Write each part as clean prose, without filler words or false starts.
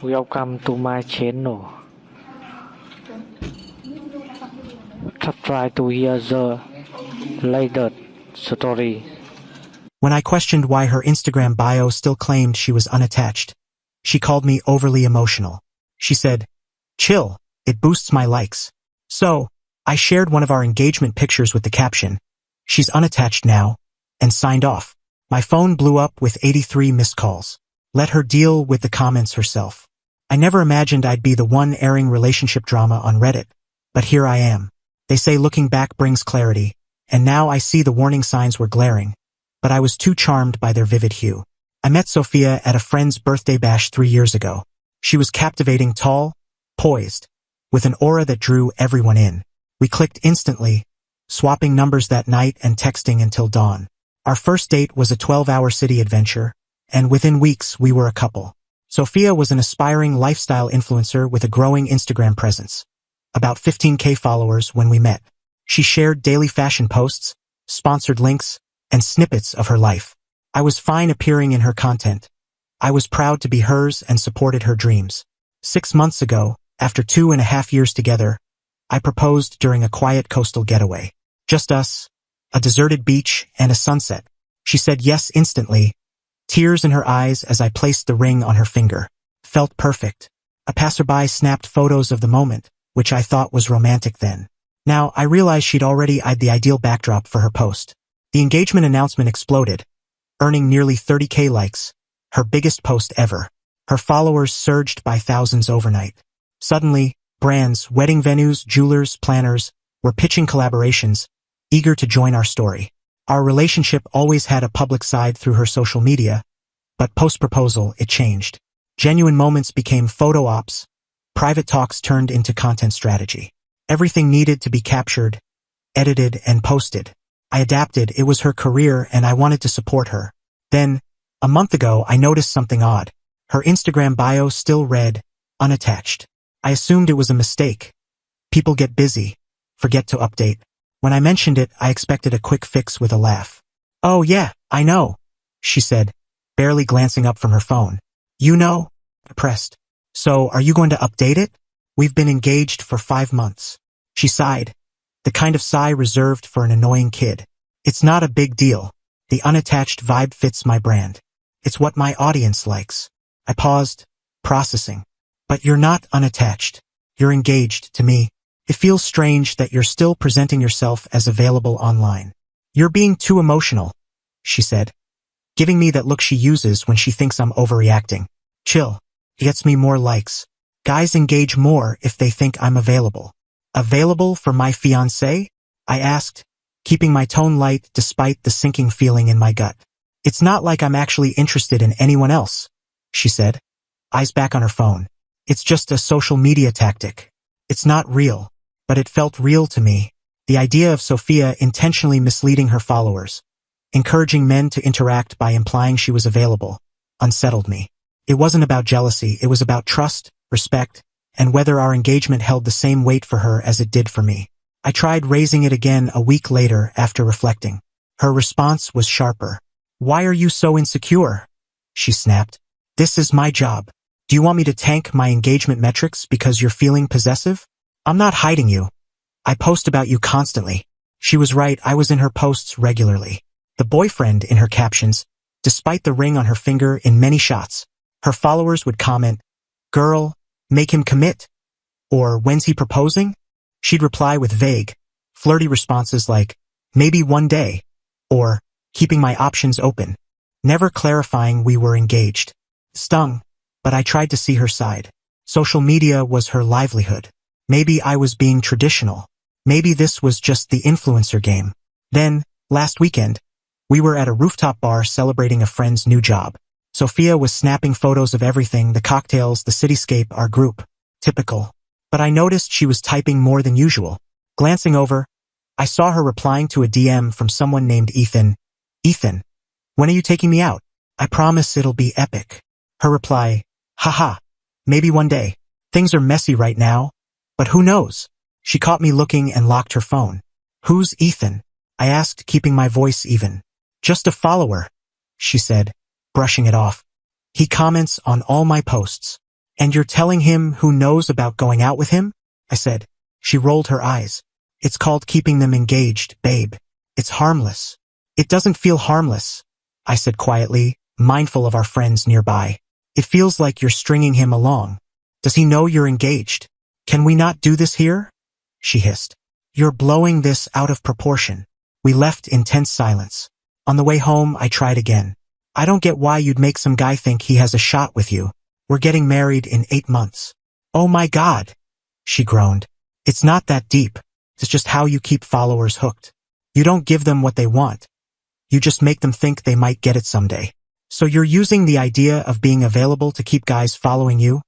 Welcome to my channel. Try to hear the latest story. When I questioned why her Instagram bio still claimed she was unattached, she called me overly emotional. She said, "Chill, it boosts my likes." So, I shared one of our engagement pictures with the caption, "She's unattached now," and signed off. My phone blew up with 83 missed calls. Let her deal with the comments herself. I never imagined I'd be the one airing relationship drama on Reddit, but here I am. They say looking back brings clarity, and now I see the warning signs were glaring, but I was too charmed by their vivid hue. I met Sophia at a friend's birthday bash 3 years ago. She was captivating, tall, poised, with an aura that drew everyone in. We clicked instantly, swapping numbers that night and texting until dawn. Our first date was a 12-hour city adventure, and within weeks we were a couple. Sophia was an aspiring lifestyle influencer with a growing Instagram presence. About 15K followers when we met. She shared daily fashion posts, sponsored links, and snippets of her life. I was fine appearing in her content. I was proud to be hers and supported her dreams. 6 months ago, after 2.5 years together, I proposed during a quiet coastal getaway. Just us, a deserted beach, and a sunset. She said yes instantly, tears in her eyes as I placed the ring on her finger. Felt perfect. A passerby snapped photos of the moment, which I thought was romantic then. Now, I realized she'd already eyed the ideal backdrop for her post. The engagement announcement exploded, earning nearly 30K likes, her biggest post ever. Her followers surged by thousands overnight. Suddenly, brands, wedding venues, jewelers, planners, were pitching collaborations, eager to join our story. Our relationship always had a public side through her social media, but post-proposal, it changed. Genuine moments became photo ops, private talks turned into content strategy. Everything needed to be captured, edited, and posted. I adapted, it was her career and I wanted to support her. Then, a month ago, I noticed something odd. Her Instagram bio still read, unattached. I assumed it was a mistake. People get busy, forget to update. When I mentioned it, I expected a quick fix with a laugh. "Oh yeah, I know," she said, barely glancing up from her phone. "You know?" I pressed. "So, are you going to update it? We've been engaged for 5 months. She sighed, the kind of sigh reserved for an annoying kid. "It's not a big deal. The unattached vibe fits my brand. It's what my audience likes." I paused, processing. "But you're not unattached. You're engaged to me. It feels strange that you're still presenting yourself as available online." "You're being too emotional," she said, giving me that look she uses when she thinks I'm overreacting. "Chill. It gets me more likes. Guys engage more if they think I'm available." "Available for my fiancé?" I asked, keeping my tone light despite the sinking feeling in my gut. "It's not like I'm actually interested in anyone else," she said, eyes back on her phone. "It's just a social media tactic. It's not real." But it felt real to me. The idea of Sophia intentionally misleading her followers, encouraging men to interact by implying she was available, unsettled me. It wasn't about jealousy, it was about trust, respect, and whether our engagement held the same weight for her as it did for me. I tried raising it again a week later after reflecting. Her response was sharper. "Why are you so insecure?" she snapped. "This is my job. Do you want me to tank my engagement metrics because you're feeling possessive? I'm not hiding you. I post about you constantly." She was right, I was in her posts regularly. The boyfriend in her captions, despite the ring on her finger in many shots. Her followers would comment, "Girl, make him commit," or "When's he proposing?" She'd reply with vague, flirty responses like, "Maybe one day," or "Keeping my options open," never clarifying we were engaged. Stung, but I tried to see her side. Social media was her livelihood. Maybe I was being traditional. Maybe this was just the influencer game. Then, last weekend, we were at a rooftop bar celebrating a friend's new job. Sophia was snapping photos of everything, the cocktails, the cityscape, our group. Typical. But I noticed she was typing more than usual. Glancing over, I saw her replying to a DM from someone named Ethan. "Ethan, when are you taking me out? I promise it'll be epic." Her reply, "Haha, maybe one day. Things are messy right now, but who knows?" She caught me looking and locked her phone. "Who's Ethan?" I asked, keeping my voice even. "Just a follower," she said, brushing it off. "He comments on all my posts." And you're telling him who knows about going out with him? I said. She rolled her eyes. It's called keeping them engaged, babe. It's harmless. It doesn't feel harmless, I said quietly, mindful of our friends nearby. It feels like you're stringing him along. Does he know you're engaged? Can we not do this here? She hissed. You're blowing this out of proportion. We left in tense silence. On the way home, I tried again. I don't get why you'd make some guy think he has a shot with you. We're getting married in 8 months. Oh my God, she groaned. It's not that deep. It's just how you keep followers hooked. You don't give them what they want. You just make them think they might get it someday. So you're using the idea of being available to keep guys following you,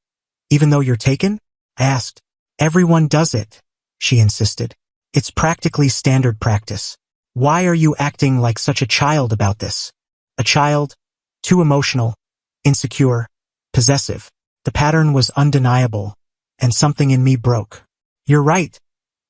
even though you're taken? I asked. Everyone does it, she insisted. It's practically standard practice. Why are you acting like such a child about this? A child? Too emotional, insecure, possessive. The pattern was undeniable, and something in me broke. You're right,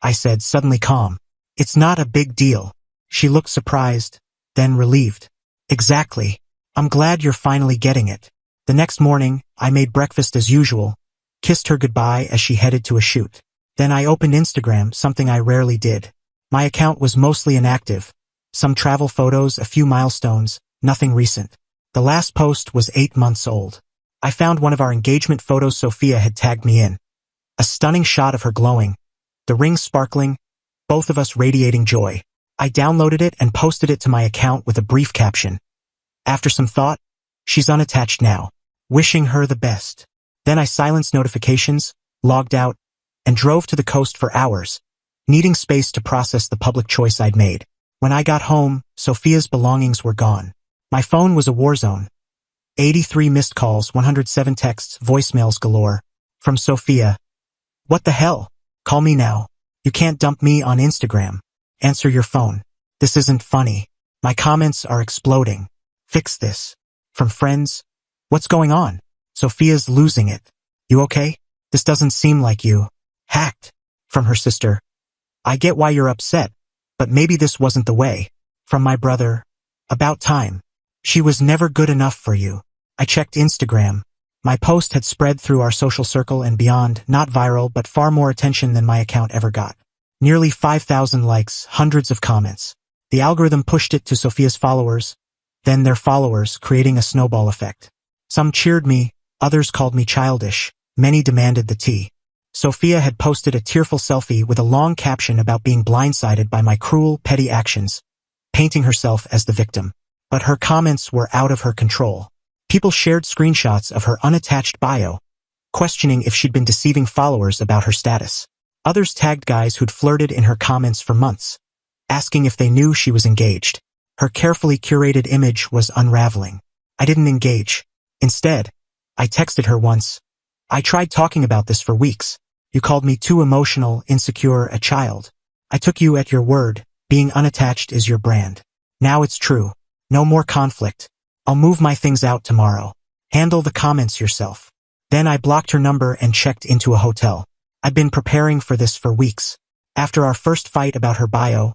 I said, suddenly calm. It's not a big deal. She looked surprised, then relieved. Exactly. I'm glad you're finally getting it. The next morning, I made breakfast as usual, kissed her goodbye as she headed to a shoot. Then I opened Instagram, something I rarely did. My account was mostly inactive. Some travel photos, a few milestones, nothing recent. The last post was 8 months old. I found one of our engagement photos Sophia had tagged me in. A stunning shot of her glowing, the ring sparkling, both of us radiating joy. I downloaded it and posted it to my account with a brief caption. After some thought, she's unattached now. Wishing her the best. Then I silenced notifications, logged out, and drove to the coast for hours, needing space to process the public choice I'd made. When I got home, Sophia's belongings were gone. My phone was a war zone. 83 missed calls, 107 texts, voicemails galore. From Sophia. What the hell? Call me now. You can't dump me on Instagram. Answer your phone. This isn't funny. My comments are exploding. Fix this. From friends. What's going on? Sophia's losing it. You okay? This doesn't seem like you. Hacked. From her sister. I get why you're upset, but maybe this wasn't the way. From my brother. About time. She was never good enough for you. I checked Instagram. My post had spread through our social circle and beyond, not viral but far more attention than my account ever got. Nearly 5,000 likes, hundreds of comments. The algorithm pushed it to Sophia's followers, then their followers, creating a snowball effect. Some cheered me, others called me childish, many demanded the tea. Sophia had posted a tearful selfie with a long caption about being blindsided by my cruel, petty actions, painting herself as the victim. But her comments were out of her control. People shared screenshots of her unattached bio, questioning if she'd been deceiving followers about her status. Others tagged guys who'd flirted in her comments for months, asking if they knew she was engaged. Her carefully curated image was unraveling. I didn't engage. Instead, I texted her once. I tried talking about this for weeks. You called me too emotional, insecure, a child. I took you at your word. Being unattached is your brand. Now it's true. No more conflict. I'll move my things out tomorrow. Handle the comments yourself. Then I blocked her number and checked into a hotel. I'd been preparing for this for weeks. After our first fight about her bio,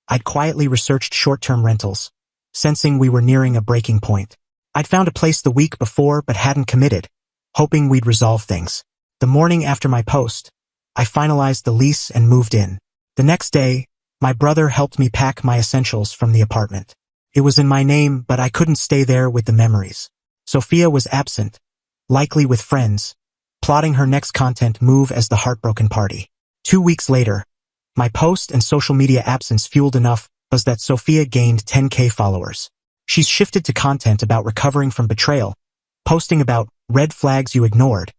I'd quietly researched short-term rentals, sensing we were nearing a breaking point. I'd found a place the week before but hadn't committed, hoping we'd resolve things. The morning after my post, I finalized the lease and moved in. The next day, my brother helped me pack my essentials from the apartment. It was in my name, but I couldn't stay there with the memories. Sophia was absent, likely with friends, plotting her next content move as the heartbroken party. 2 weeks later, my post and social media absence fueled enough buzz that Sophia gained 10K followers. She's shifted to content about recovering from betrayal, posting about red flags you ignored,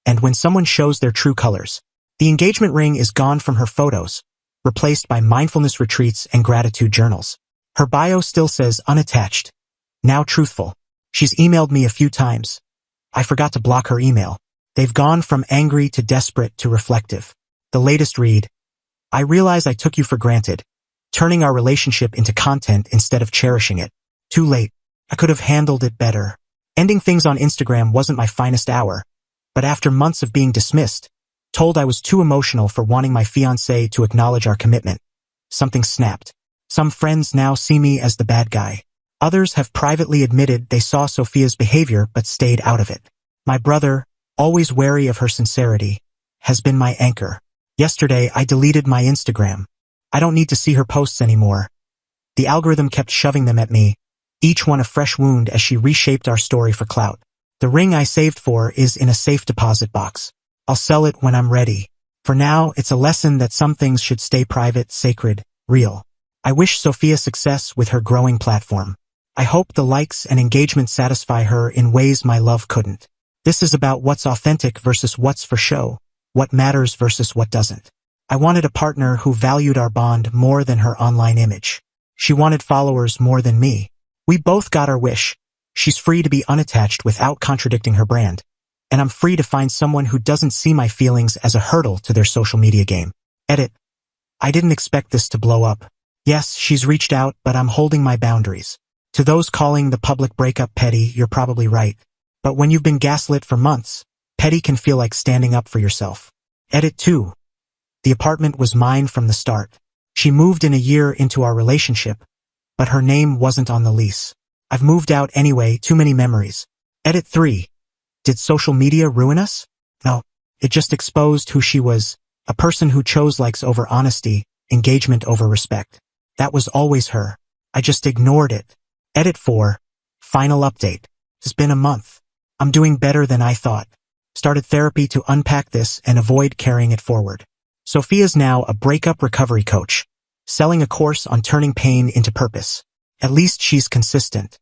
and when someone shows their true colors. The engagement ring is gone from her photos, replaced by mindfulness retreats and gratitude journals. Her bio still says unattached, now truthful. She's emailed me a few times. I forgot to block her email. They've gone from angry to desperate to reflective. The latest read, I realize I took you for granted, turning our relationship into content instead of cherishing it. Too late. I could have handled it better. Ending things on Instagram wasn't my finest hour, but after months of being dismissed, told I was too emotional for wanting my fiancée to acknowledge our commitment, something snapped. Some friends now see me as the bad guy. Others have privately admitted they saw Sophia's behavior but stayed out of it. My brother, always wary of her sincerity, has been my anchor. Yesterday, I deleted my Instagram. I don't need to see her posts anymore. The algorithm kept shoving them at me, each one a fresh wound as she reshaped our story for clout. The ring I saved for is in a safe deposit box. I'll sell it when I'm ready. For now, it's a lesson that some things should stay private, sacred, real. I wish Sophia success with her growing platform. I hope the likes and engagement satisfy her in ways my love couldn't. This is about what's authentic versus what's for show, what matters versus what doesn't. I wanted a partner who valued our bond more than her online image. She wanted followers more than me. We both got our wish. She's free to be unattached without contradicting her brand. And I'm free to find someone who doesn't see my feelings as a hurdle to their social media game. Edit. I didn't expect this to blow up. Yes, she's reached out, but I'm holding my boundaries. To those calling the public breakup petty, you're probably right. But when you've been gaslit for months, petty can feel like standing up for yourself. Edit 2. The apartment was mine from the start. She moved in a year into our relationship, but her name wasn't on the lease. I've moved out anyway, too many memories. Edit 3. Did social media ruin us? No, it just exposed who she was, a person who chose likes over honesty, engagement over respect. That was always her. I just ignored it. Edit 4. Final update. It's been a month. I'm doing better than I thought. Started therapy to unpack this and avoid carrying it forward. Sophia's now a breakup recovery coach, selling a course on turning pain into purpose. At least she's consistent.